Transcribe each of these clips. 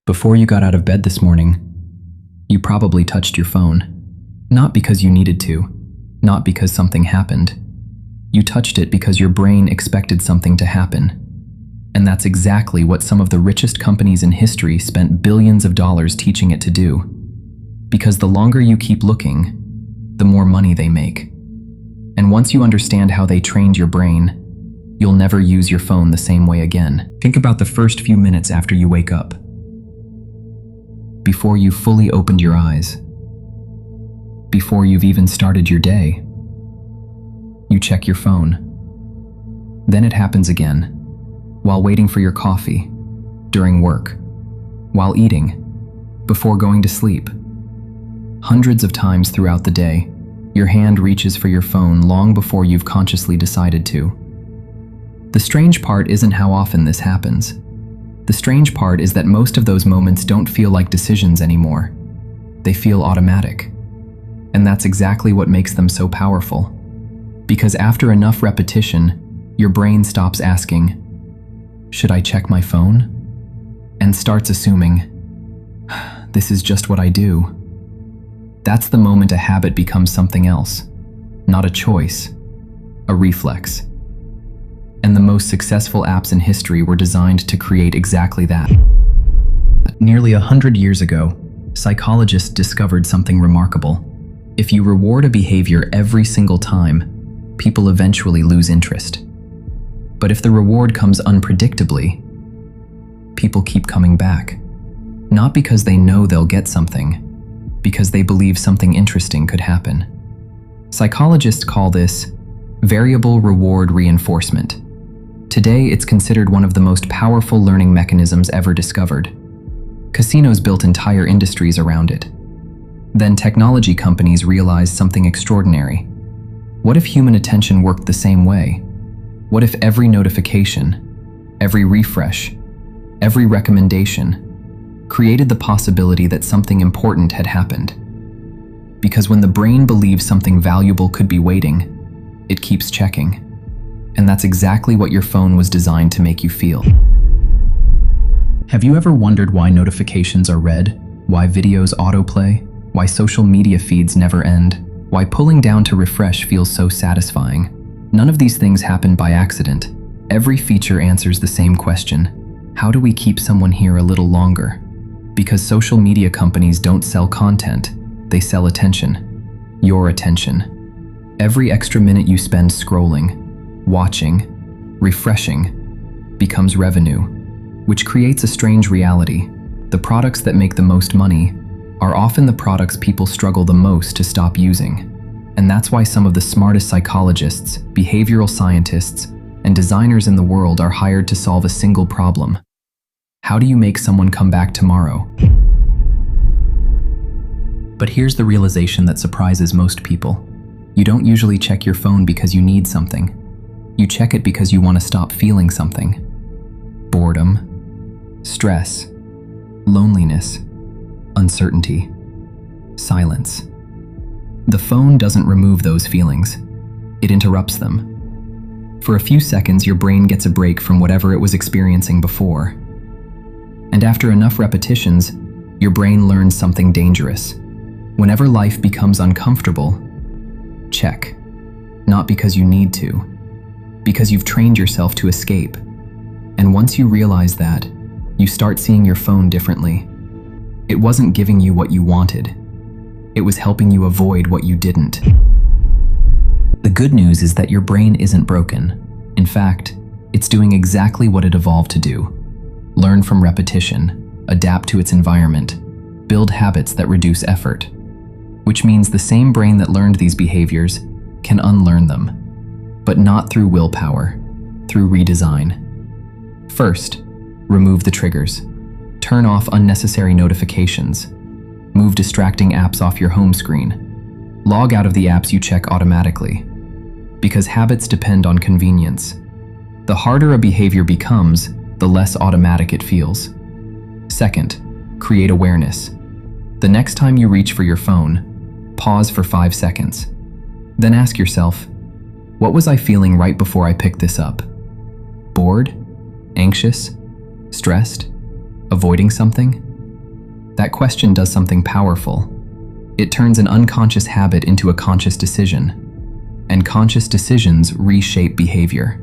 Before you got out of bed this morning, you probably touched your phone. Not because you needed to, not because something happened. You touched it because your brain expected something to happen. And that's exactly what some of the richest companies in history spent billions of dollars teaching it to do. Because the longer you keep looking, the more money they make. And once you understand how they trained your brain, you'll never use your phone the same way again. Think about the first few minutes after you wake up. Before you fully opened your eyes. Before you've even started your day. You check your phone. Then it happens again. While waiting for your coffee, during work, while eating, before going to sleep. Hundreds of times throughout the day, your hand reaches for your phone long before you've consciously decided to. The strange part isn't how often this happens. The strange part is that most of those moments don't feel like decisions anymore. They feel automatic. And that's exactly what makes them so powerful. Because after enough repetition, your brain stops asking, "Should I check my phone?" and starts assuming, "This is just what I do." That's the moment a habit becomes something else, not a choice, a reflex. And the most successful apps in history were designed to create exactly that. Nearly 100 years ago, psychologists discovered something remarkable. If you reward a behavior every single time, people eventually lose interest. But if the reward comes unpredictably, people keep coming back. Not because they know they'll get something, because they believe something interesting could happen. Psychologists call this variable reward reinforcement. Today, it's considered one of the most powerful learning mechanisms ever discovered. Casinos built entire industries around it. Then technology companies realized something extraordinary. What if human attention worked the same way? What if every notification, every refresh, every recommendation created the possibility that something important had happened? Because when the brain believes something valuable could be waiting, it keeps checking. And that's exactly what your phone was designed to make you feel. Have you ever wondered why notifications are red? Why videos autoplay? Why social media feeds never end? Why pulling down to refresh feels so satisfying? None of these things happen by accident. Every feature answers the same question. How do we keep someone here a little longer? Because social media companies don't sell content, they sell attention. Your attention. Every extra minute you spend scrolling, watching, refreshing, becomes revenue, which creates a strange reality. The products that make the most money are often the products people struggle the most to stop using. And that's why some of the smartest psychologists, behavioral scientists, and designers in the world are hired to solve a single problem. How do you make someone come back tomorrow? But here's the realization that surprises most people. You don't usually check your phone because you need something. You check it because you want to stop feeling something. Boredom, stress, loneliness, uncertainty, silence. The phone doesn't remove those feelings. It interrupts them. For a few seconds, your brain gets a break from whatever it was experiencing before. And after enough repetitions, your brain learns something dangerous. Whenever life becomes uncomfortable, check. Not because you need to, because you've trained yourself to escape. And once you realize that, you start seeing your phone differently. It wasn't giving you what you wanted. It was helping you avoid what you didn't. The good news is that your brain isn't broken. In fact, it's doing exactly what it evolved to do. Learn from repetition, adapt to its environment, build habits that reduce effort. Which means the same brain that learned these behaviors can unlearn them. But not through willpower, through redesign. First, remove the triggers. Turn off unnecessary notifications. Move distracting apps off your home screen. Log out of the apps you check automatically. Because habits depend on convenience. The harder a behavior becomes, the less automatic it feels. Second, create awareness. The next time you reach for your phone, pause for 5 seconds. Then ask yourself, what was I feeling right before I picked this up? Bored? Anxious? Stressed? Avoiding something? That question does something powerful. It turns an unconscious habit into a conscious decision, and conscious decisions reshape behavior.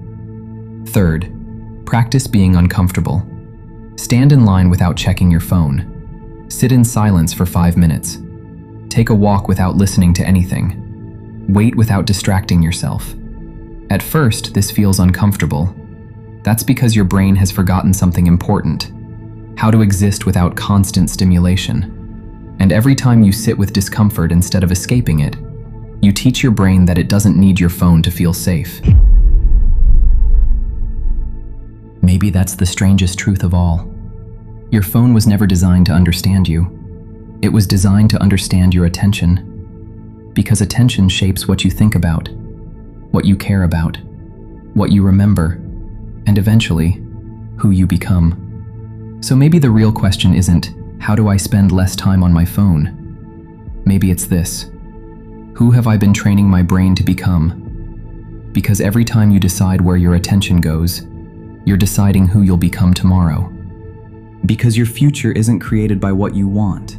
Third, practice being uncomfortable. Stand in line without checking your phone. Sit in silence for 5 minutes. Take a walk without listening to anything. Wait without distracting yourself. At first, this feels uncomfortable. That's because your brain has forgotten something important: how to exist without constant stimulation. And every time you sit with discomfort instead of escaping it, you teach your brain that it doesn't need your phone to feel safe. Maybe that's the strangest truth of all. Your phone was never designed to understand you. It was designed to understand your attention. Because attention shapes what you think about, what you care about, what you remember, and eventually, who you become. So maybe the real question isn't, how do I spend less time on my phone? Maybe it's this: who have I been training my brain to become? Because every time you decide where your attention goes, you're deciding who you'll become tomorrow. Because your future isn't created by what you want.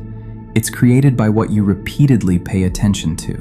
It's created by what you repeatedly pay attention to.